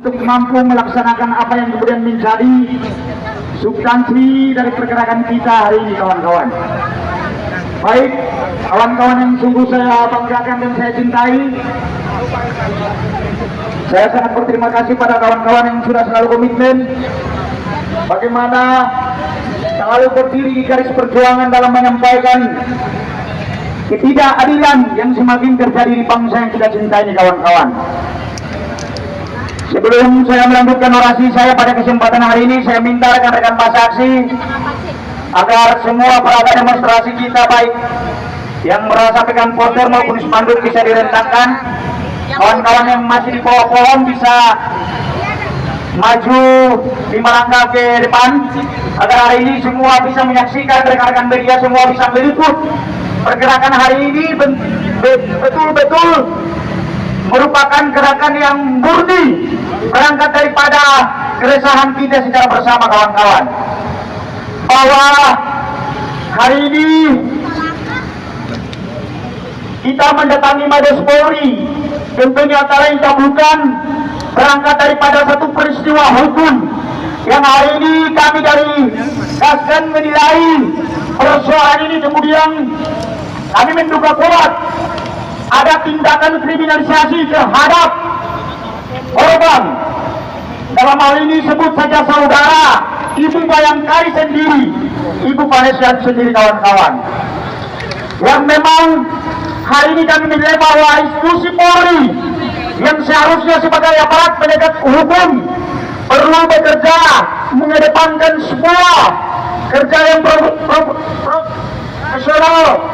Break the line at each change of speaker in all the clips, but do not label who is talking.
untuk mampu melaksanakan apa yang kemudian menjadi substansi dari pergerakan kita hari ini, kawan-kawan. Baik, kawan-kawan yang sungguh saya banggakan dan saya cintai, saya sangat berterima kasih pada kawan-kawan yang sudah selalu komitmen bagaimana selalu berdiri di garis perjuangan dalam menyampaikan ketidakadilan yang semakin terjadi di bangsa yang kita cintai ini, kawan-kawan. Sebelum saya melanjutkan orasi saya pada kesempatan hari ini, saya minta rekan-rekan massa aksi agar semua perangkat demonstrasi kita, baik yang merasakan poster maupun spanduk, bisa direntangkan. Kawan-kawan yang masih di bawah pohon bisa maju 5 langkah ke depan agar hari ini semua bisa menyaksikan, rekan-rekan media semua bisa meliput pergerakan hari ini. Betul-betul merupakan gerakan yang murni berangkat daripada keresahan kita secara bersama, kawan-kawan, bahwa hari ini kita mendatangi Mabes Polri tentunya tak lain tak bukan berangkat daripada satu peristiwa hukum yang hari ini kami dari Kaskan menilai persoalan ini kemudian kami menduga kuat ada tindakan kriminalisasi terhadap korban. Dalam hal ini sebut saja saudara Ibu Bayangkari sendiri, Ibu Vanessa sendiri, kawan-kawan, yang memang hari ini kami menilai bahwa institusi Polri yang seharusnya sebagai aparat penegak hukum perlu bekerja mengedepankan sebuah kerja yang profesional,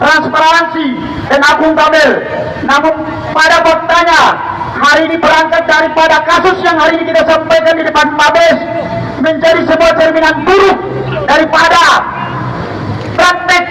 transparansi dan akuntabel. Namun pada faktanya hari ini berangkat daripada kasus yang hari ini kita sampaikan di depan Mabes menjadi sebuah cerminan buruk daripada praktek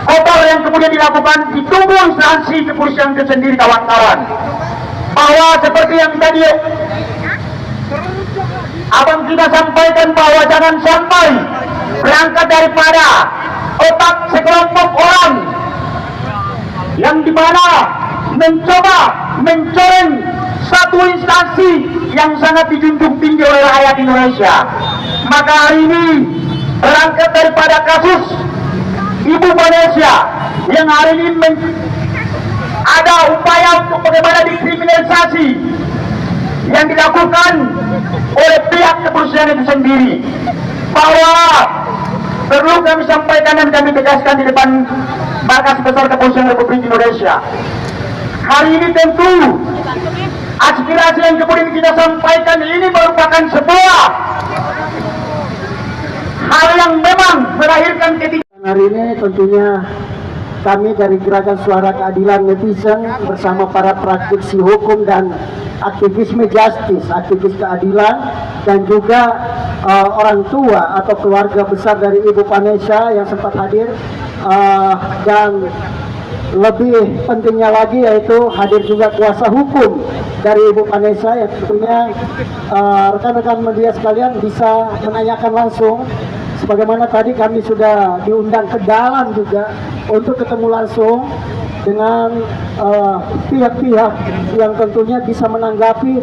kotor yang kemudian dilakukan di tubuh instansi kepolisian itu sendiri, kawan-kawan. Bahwa seperti yang tadi abang kita sampaikan, bahwa jangan sampai berangkat daripada otak sekelompok orang yang dimana mencoba mencoreng satu instansi yang sangat dijunjung tinggi oleh rakyat Indonesia. Maka hari ini berangkat daripada kasus Ibu Vanessa yang hari ini ada upaya untuk bagaimana dikriminalisasi yang dilakukan oleh pihak kepolisian itu sendiri, bahwa perlu kami sampaikan dan kami tegaskan di depan Markas Besar Kepolisian Republik Indonesia. Hari ini tentu aspirasi yang kemudian kita sampaikan ini merupakan sebuah hal yang memang melahirkan ketidakadilan.
Hari ini tentunya kami dari Gerakan Suara Keadilan Netizen bersama para praktisi hukum dan aktivisme justice, aktivis keadilan, dan juga orang tua atau keluarga besar dari Ibu Vanessa yang sempat hadir, dan lebih pentingnya lagi yaitu hadir juga kuasa hukum dari Ibu Vanessa yang tentunya rekan-rekan media sekalian bisa menanyakan langsung. Sebagaimana tadi kami sudah diundang ke dalam juga untuk ketemu langsung dengan pihak-pihak yang tentunya bisa menanggapi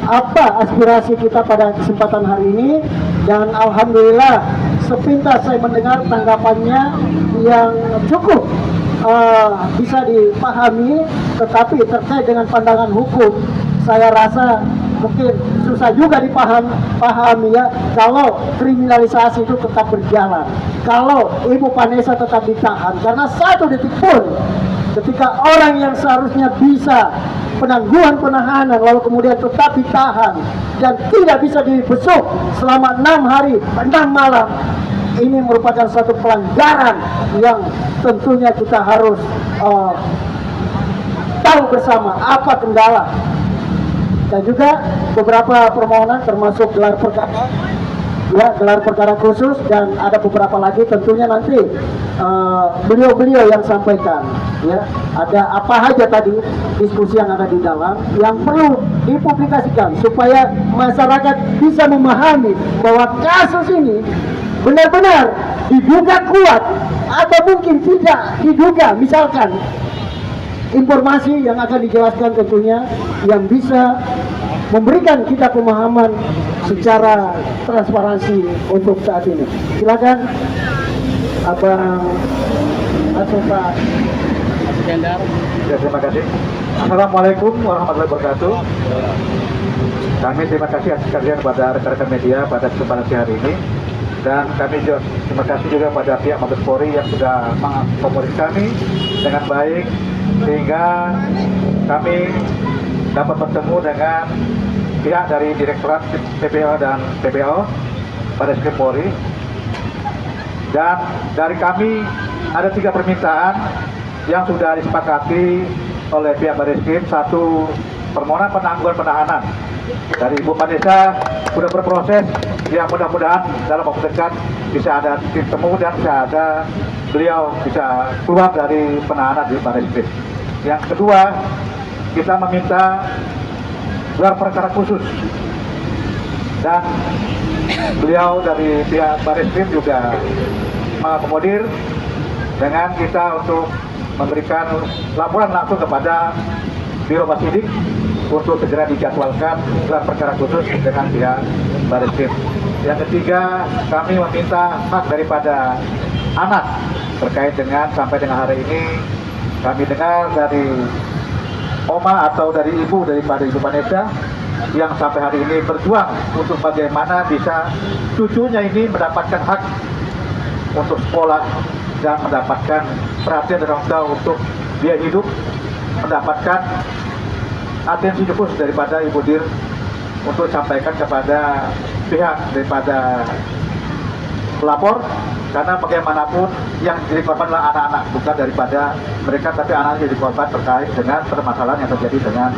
apa aspirasi kita pada kesempatan hari ini. Dan alhamdulillah sepintas saya mendengar tanggapannya yang cukup bisa dipahami, tetapi terkait dengan pandangan hukum saya rasa mungkin susah juga dipahami ya, kalau kriminalisasi itu tetap berjalan, kalau Ibu Vanessa tetap ditahan. Karena satu detik pun ketika orang yang seharusnya bisa penangguhan penahanan lalu kemudian tetap ditahan dan tidak bisa dibesuk selama 6 hari 6 malam, ini merupakan satu pelanggaran yang tentunya kita harus tahu bersama apa kendala. Dan juga beberapa permohonan termasuk gelar perkara, ya, gelar perkara khusus, dan ada beberapa lagi tentunya nanti beliau-beliau yang sampaikan, ya, ada apa aja tadi diskusi yang ada di dalam yang perlu dipublikasikan supaya masyarakat bisa memahami bahwa kasus ini benar-benar diduga kuat atau mungkin tidak diduga, misalkan informasi yang akan dijelaskan tentunya yang bisa memberikan kita pemahaman secara transparansi untuk saat ini. Silakan Abang atau Pak
Gendar.
Ya, terima kasih. Assalamualaikum warahmatullahi wabarakatuh. Kami terima kasih atas sekalian pada rekan-rekan media pada kesempatan hari ini, dan kami juga terima kasih juga pada pihak Mabes Polri yang sudah mengakomodir kami dengan baik sehingga kami dapat bertemu dengan pihak dari Direktorat PPO dan PPO pada Polri. Dan dari kami ada 3 permintaan yang sudah disepakati oleh pihak Barreskrim. Satu, permohonan penangguhan penahanan dari Ibu Vanessa sudah berproses, yang mudah-mudahan dalam waktu dekat bisa ada titik temu dan bisa ada beliau bisa keluar dari penahanan di Barreskrim. Yang kedua, kita meminta gelar perkara khusus, dan beliau dari pihak Barreskrim juga mengakomodir dengan kita untuk memberikan laporan langsung kepada Biro Basidik untuk segera dijadwalkan gelar perkara khusus dengan pihak Barreskrim. Yang ketiga, kami meminta hak daripada anak terkait dengan sampai dengan hari ini kami dengar dari Oma atau dari ibu daripada Ibu Vanessa yang sampai hari ini berjuang untuk bagaimana bisa cucunya ini mendapatkan hak untuk sekolah dan mendapatkan perhatian dari orang tua untuk dia hidup, mendapatkan atensi khusus daripada Ibu Dir untuk sampaikan kepada pihak daripada pelapor, karena bagaimanapun yang jadi korban adalah anak-anak, bukan daripada mereka, tapi anak jadi korban terkait dengan permasalahan yang terjadi dengan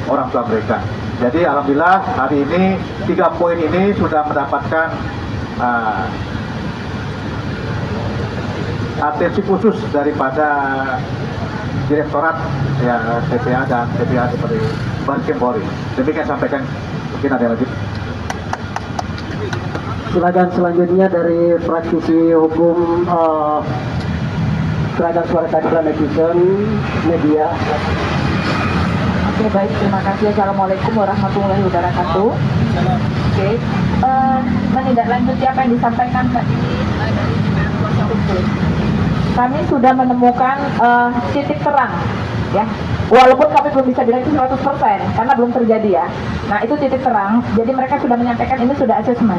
orang tua mereka. Jadi alhamdulillah hari ini 3 poin ini sudah mendapatkan atensi khusus daripada Direktorat ya, TPA dan TPA seperti Barreskrim Polri. Demikian sampaikan, mungkin ada yang lanjut.
silakan selanjutnya dari praktisi hukum Gerakan Suara Keadilan Netizen Media.
Oke, baik, terima kasih. Assalamualaikum warahmatullahi wabarakatuh. Oke, menindaklanjuti apa yang disampaikan tadi dari kuasa hukum. Kami sudah menemukan titik terang, ya. Walaupun kami belum bisa bilang itu 100% karena belum terjadi ya. Nah, itu titik terang. Jadi mereka sudah menyampaikan ini sudah asesmen,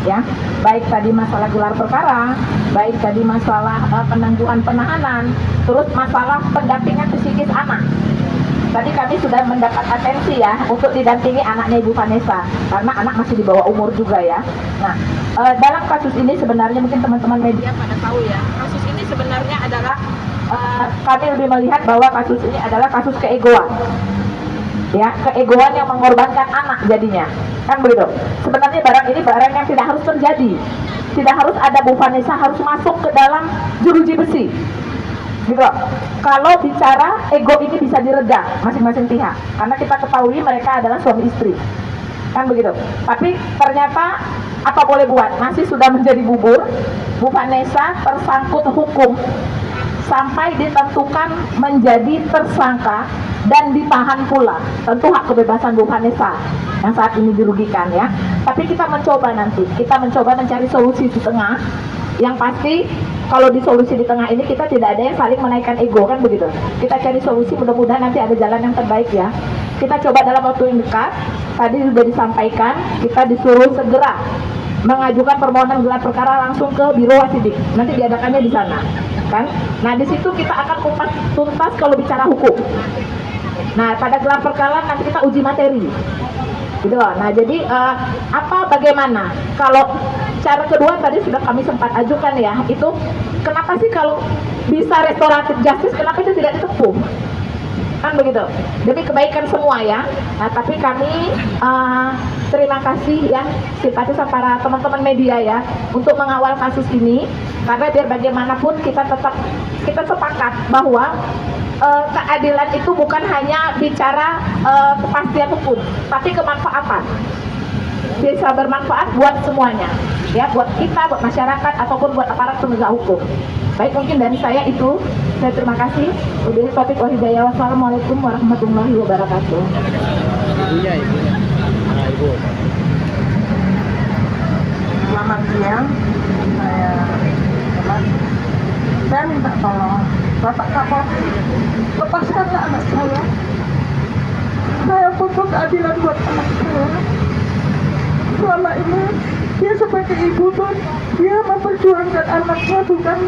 ya. Baik tadi masalah gelar perkara, baik tadi masalah penangguhan penahanan, terus masalah pendampingan psikis anak. Tadi kami sudah mendapat atensi ya untuk didampingi anaknya Ibu Vanessa karena anak masih di bawah umur juga ya. Nah, dalam kasus ini sebenarnya mungkin teman-teman media pada tahu ya, kasus ini sebenarnya adalah kami lebih melihat bahwa kasus ini adalah kasus keegoan. Ya, keegoan yang mengorbankan anak jadinya. Kan begitu. Sebenarnya barang ini barang yang tidak harus terjadi. Tidak harus ada Bu Vanessa harus masuk ke dalam jeruji besi. Gitu. Kalau bicara ego ini bisa diredam masing-masing pihak karena kita ketahui mereka adalah suami istri, kan begitu. Tapi ternyata apa boleh buat, masih sudah menjadi bubur. Bu Vanessa tersangkut hukum sampai ditentukan menjadi tersangka dan ditahan pula. Tentu hak kebebasan Bu Vanessa yang saat ini dirugikan ya. Tapi kita mencoba mencari solusi di tengah. Yang pasti kalau di solusi di tengah ini kita tidak ada yang saling menaikkan ego, kan begitu. Kita cari solusi, mudah-mudahan nanti ada jalan yang terbaik ya. Kita coba dalam waktu yang dekat. Tadi sudah disampaikan, kita disuruh segera mengajukan permohonan gelar perkara langsung ke Biro Wasidik. Nanti diadakannya di sana, kan? Nah, di situ kita akan kupas tuntas kalau bicara hukum. Nah, pada gelar perkara nanti kita uji materi. Gitu loh. Nah, jadi bagaimana kalau cara kedua tadi sudah kami sempat ajukan ya, itu kenapa sih kalau bisa restoratif justice kenapa itu tidak ditempuh, kan begitu, demi kebaikan semua ya. Nah, tapi kami terima kasih ya simpatisan para teman-teman media ya untuk mengawal kasus ini, karena biar bagaimanapun kita sepakat bahwa keadilan itu bukan hanya bicara kepastian hukum, tapi kemanfaatan. bisa bermanfaat buat semuanya, ya, buat kita, buat masyarakat, ataupun buat aparat penegak hukum. Baik, mungkin dari saya itu. Saya terima kasih. Wabillahi taufiq wal hidayah. Wassalamualaikum warahmatullahi wabarakatuh.
Ibunya. Nah, ibu.
Selamat siang, saya minta tolong Bapak Kapolri, lepaskanlah anak saya. Saya butuh keadilan buat anak saya. Selama ini dia sebagai ibu tuh, dia memperjuangkan anaknya, bukan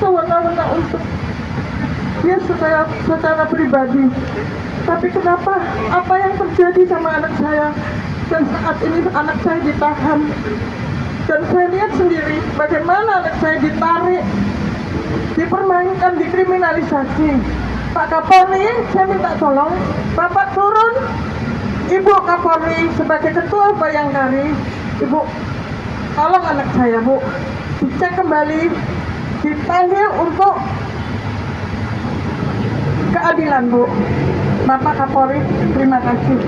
sewenang-wenang untuk dia secara pribadi. Tapi kenapa apa yang terjadi sama anak saya, dan saat ini anak saya ditahan, dan saya lihat sendiri bagaimana anak saya ditarik, dipermainkan, dikriminalisasi. Pak Kapolri, saya minta tolong Bapak turun, Ibu Kapolri sebagai Ketua Bayangkari, Ibu tolong anak saya, Bu, dicek kembali, dipanggil untuk keadilan, Bu. Bapak Kapolri, terima kasih.